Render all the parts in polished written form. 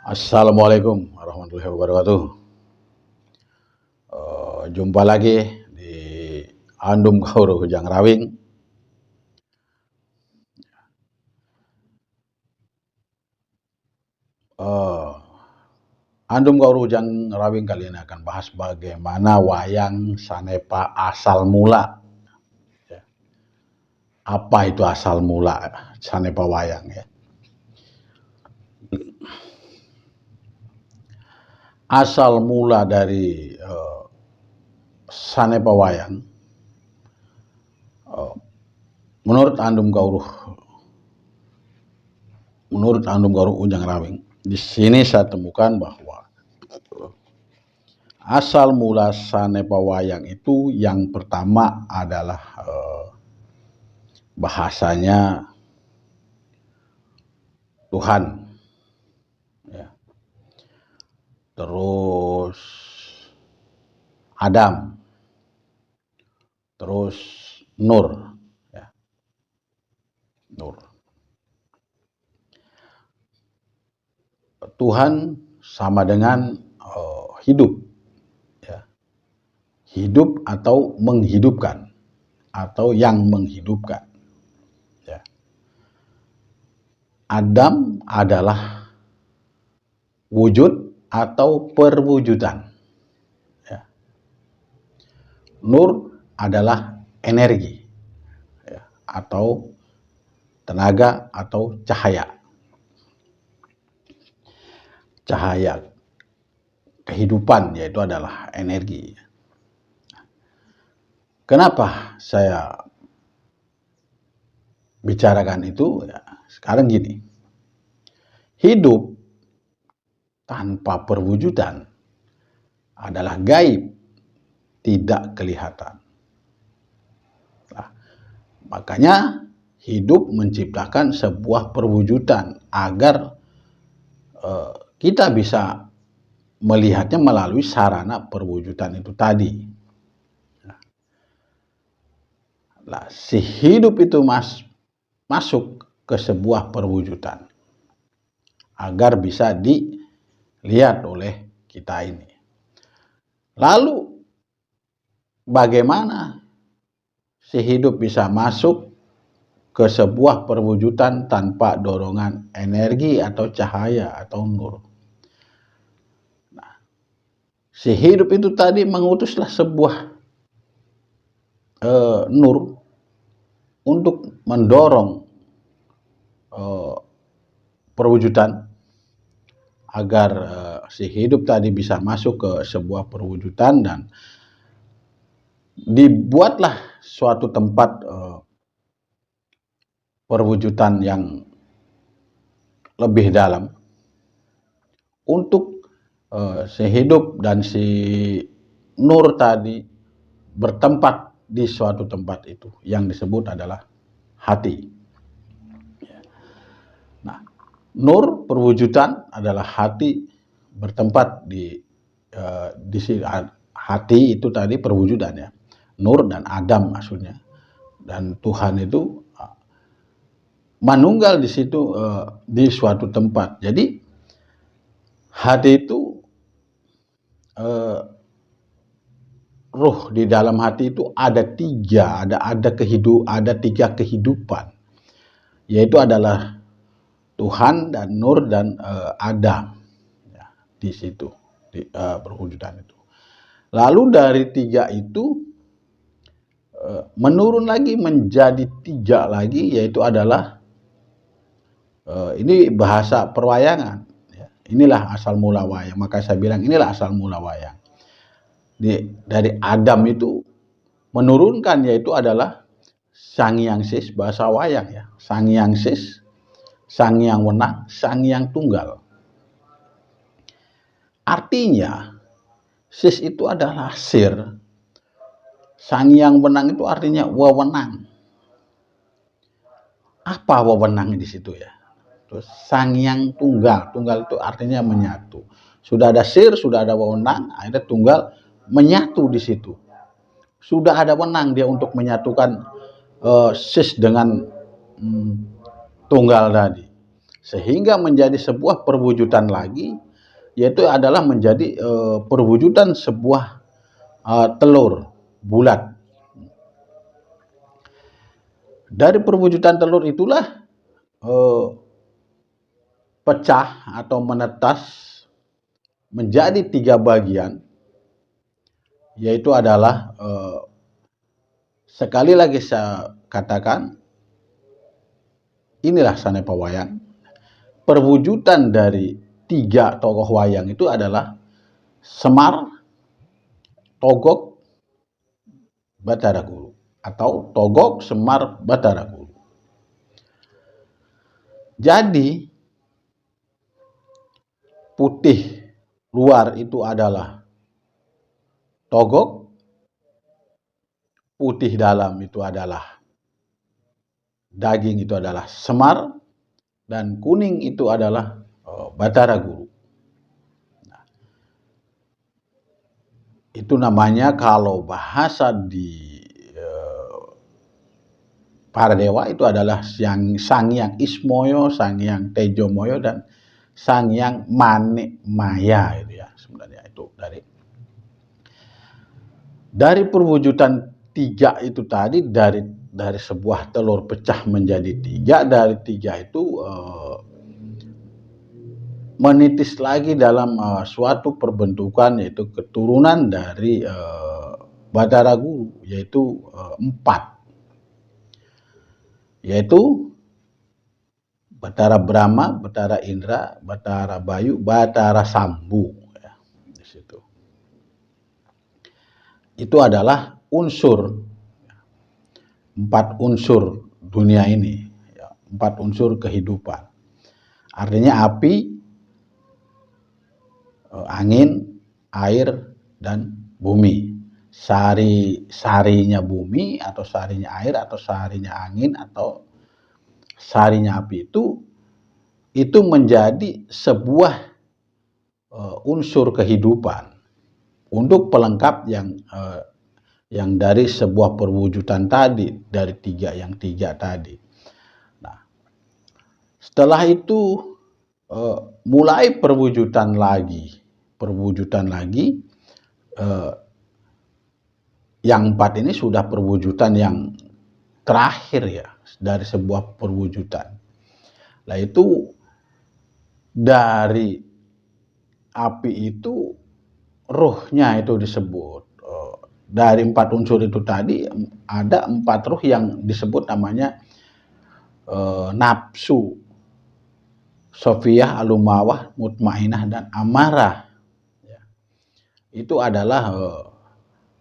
Assalamualaikum warahmatullahi wabarakatuh. Jumpa lagi di Andum Kauro Hujang Rawing. Andum Kauro Hujang Rawing kali ini akan bahas bagaimana wayang sanepa asal mula. Apa itu asal mula sanepa wayang ya? Asal mula dari sanepa wayang, menurut Andum Kauro Hujang Rawing, di sini saya temukan bahwa asal mula sanepa wayang itu yang pertama adalah bahasanya Tuhan, ya. Terus Adam, terus Nur, ya. Nur. Tuhan sama dengan hidup, ya. Hidup atau menghidupkan, atau yang menghidupkan. Ya. Adam adalah wujud atau perwujudan. Ya. Nur adalah energi, ya, atau tenaga atau cahaya. Cahaya kehidupan, yaitu adalah energi. Kenapa saya bicarakan itu? Ya, sekarang gini, hidup tanpa perwujudan adalah gaib, tidak kelihatan. Nah, makanya hidup menciptakan sebuah perwujudan agar kita bisa melihatnya melalui sarana perwujudan itu tadi. Nah, si hidup itu masuk ke sebuah perwujudan agar bisa dilihat oleh kita ini. Lalu bagaimana si hidup bisa masuk ke sebuah perwujudan tanpa dorongan energi atau cahaya atau nur? Nah, si hidup itu tadi mengutuslah sebuah nur untuk mendorong perwujudan agar si hidup tadi bisa masuk ke sebuah perwujudan, dan dibuatlah suatu tempat perwujudan yang lebih dalam untuk si hidup dan si nur tadi bertempat di suatu tempat itu yang disebut adalah hati. Nah, nur perwujudan adalah hati bertempat di hati itu tadi perwujudan, ya. Nur dan Adam maksudnya, dan Tuhan itu manunggal di situ di suatu tempat. Jadi hati itu ruh di dalam hati itu ada tiga, ada tiga kehidupan, yaitu adalah Tuhan dan Nur dan Adam, ya, di situ di perwujudan itu. Lalu dari tiga itu menurun lagi menjadi tiga lagi, yaitu adalah ini bahasa perwayangan, ya. Inilah asal mula wayang. Maka saya bilang inilah asal mula wayang. Dari Adam itu menurunkan, yaitu adalah Sang Hyang Sis, bahasa wayang, ya. Sang Hyang Sis, Sang Hyang Wenang, Sang Hyang Tunggal. Artinya Sis itu adalah sir, Sang Hyang Wenang itu artinya wewenang. Apa wewenang di situ, ya? Terus Sang Hyang Tunggal, tunggal itu artinya menyatu. Sudah ada sir, sudah ada wewenang, akhirnya tunggal menyatu di situ. Sudah ada wenang dia untuk menyatukan sis dengan tunggal tadi. sehingga menjadi sebuah perwujudan lagi, yaitu adalah menjadi perwujudan sebuah telur bulat. Dari perwujudan telur itulah pecah atau menetas menjadi 3 bagian, yaitu adalah sekali lagi saya katakan, inilah Sanepa Wayang. Perwujudan dari 3 tokoh wayang itu adalah Semar, Togog, Bathara Guru, atau Togog, Semar, Bathara Guru. Jadi putih luar itu adalah Togog, putih dalam itu adalah daging, itu adalah Semar, dan kuning itu adalah Bathara Guru. Nah, itu namanya kalau bahasa di para dewa itu adalah Sang Hyang Ismoyo, Sang Hyang Tejomoyo, dan Sang Hyang Manik Maya, itu ya sebenarnya. Itu dari perwujudan 3 itu tadi, dari sebuah telur pecah menjadi 3, dari 3 itu menitis lagi dalam suatu perbentukan, yaitu keturunan dari Bathara Guru, yaitu 4, yaitu Bathara Brahma, Bathara Indra, Bathara Bayu, Bathara Sambu, ya, di situ. Itu adalah unsur, 4 unsur dunia ini, ya, 4 unsur kehidupan. Artinya api, angin, air, dan bumi. Sarinya bumi, atau sarinya air, atau sarinya angin, atau sarinya api itu menjadi sebuah unsur kehidupan untuk pelengkap yang dari sebuah perwujudan tadi, dari 3 tadi. Nah, setelah itu mulai perwujudan lagi. Yang 4 ini sudah perwujudan yang terakhir ya, dari sebuah perwujudan. Nah, itu dari api itu ruhnya itu disebut. Dari 4 unsur itu tadi ada 4 ruh yang disebut namanya nafsu, Sofiyah, Alumawah, Mutmainah, dan Amarah. Ya. Itu adalah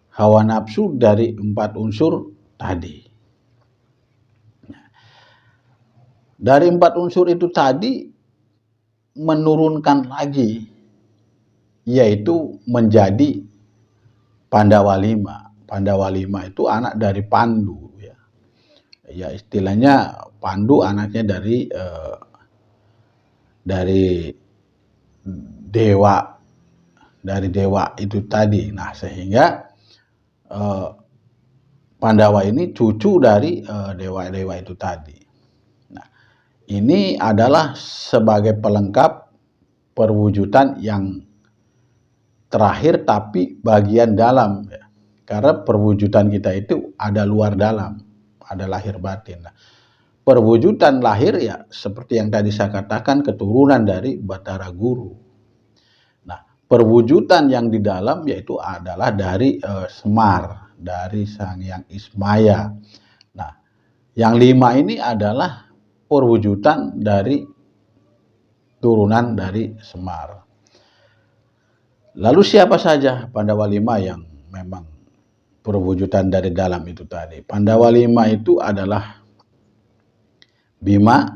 hawa nafsu dari 4 unsur tadi. Dari 4 unsur itu tadi menurunkan lagi, yaitu menjadi Pandawa 5. Pandawa 5 itu anak dari Pandu, ya. Ya, istilahnya Pandu anaknya dari dewa itu tadi. Nah, sehingga Pandawa ini cucu dari dewa-dewa itu tadi. Nah, ini adalah sebagai pelengkap perwujudan yang terakhir, tapi bagian dalam, ya. Karena perwujudan kita itu ada luar dalam, ada lahir batin. Nah, perwujudan lahir ya seperti yang tadi saya katakan, keturunan dari Bathara Guru. Nah, perwujudan yang di dalam yaitu adalah dari Semar, dari Sang Hyang Ismaya. Nah, yang 5 ini adalah perwujudan dari turunan dari Semar. Lalu siapa saja Pandawa 5 yang memang perwujudan dari dalam itu tadi? Pandawa 5 itu adalah Bima,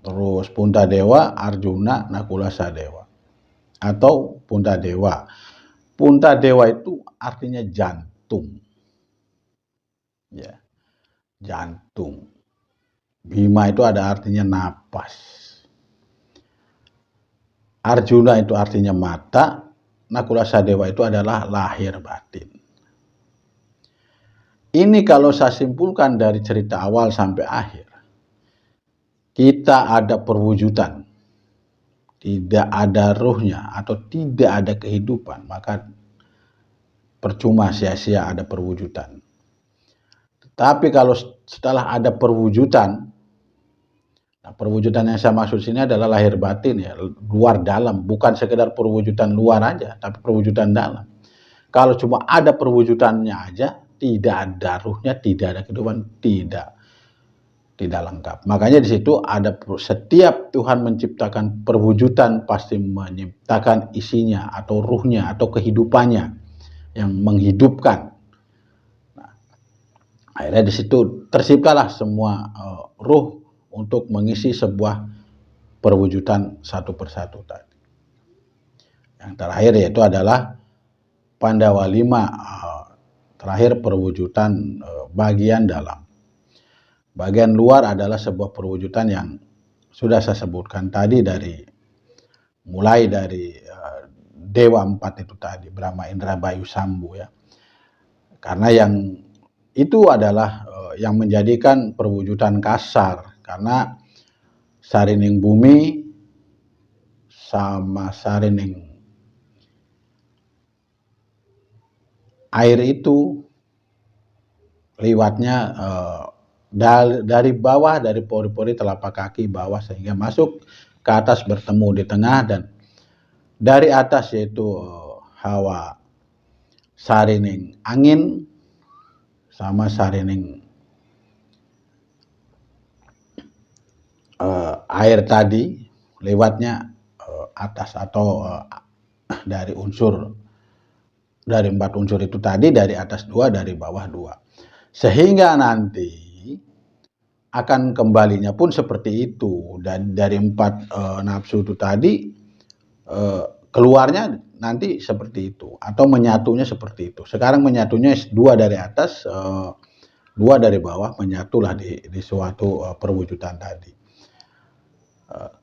terus Puntadewa, Arjuna, Nakula Sadewa, atau Puntadewa. Puntadewa itu artinya jantung, ya, jantung. Bima itu ada artinya napas. Arjuna itu artinya mata, Nakula Sadewa itu adalah lahir batin. Ini kalau saya simpulkan dari cerita awal sampai akhir, kita ada perwujudan, tidak ada ruhnya atau tidak ada kehidupan, maka percuma, sia-sia ada perwujudan. Tapi kalau setelah ada perwujudan, nah perwujudan yang saya maksud sini adalah lahir batin ya, luar dalam, bukan sekedar perwujudan luar aja, tapi perwujudan dalam. Kalau cuma ada perwujudannya aja, tidak ada ruhnya, tidak ada kehidupan, tidak lengkap. Makanya di situ ada setiap Tuhan menciptakan perwujudan pasti menciptakan isinya atau ruhnya atau kehidupannya yang menghidupkan. Nah, akhirnya di situ terciptalah semua ruh untuk mengisi sebuah perwujudan satu persatu tadi. Yang terakhir yaitu adalah Pandawa 5, terakhir perwujudan bagian dalam. Bagian luar adalah sebuah perwujudan yang sudah saya sebutkan tadi, mulai dari Dewa 4 itu tadi, Brahma, Indra, Bayu, Sambu ya. Karena yang itu adalah yang menjadikan perwujudan kasar, karena sarining bumi sama sarining air itu liwatnya dari bawah, dari pori-pori telapak kaki bawah sehingga masuk ke atas bertemu di tengah, dan dari atas yaitu hawa sarining angin sama sarining air tadi lewatnya atas atau dari dari 4 unsur itu tadi, dari atas 2, dari bawah 2, sehingga nanti akan kembalinya pun seperti itu. Dan dari 4 nafsu itu tadi keluarnya nanti seperti itu, atau menyatunya seperti itu. Sekarang menyatunya 2 dari atas, 2 dari bawah, menyatulah di suatu perwujudan tadi.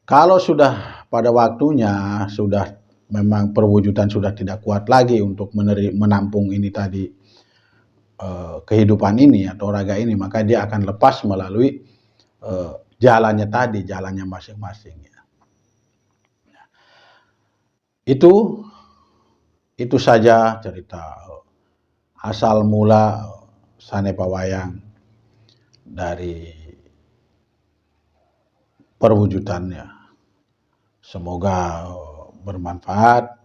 Kalau sudah pada waktunya, sudah memang perwujudan sudah tidak kuat lagi untuk menampung ini tadi, kehidupan ini atau raga ini, maka dia akan lepas melalui jalannya tadi, jalannya masing-masing ya. Itu saja cerita asal mula Sanepa Wayang dari perwujudannya. Semoga bermanfaat.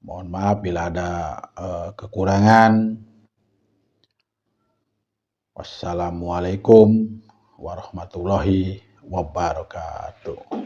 Mohon maaf bila ada kekurangan. Wassalamualaikum warahmatullahi wabarakatuh.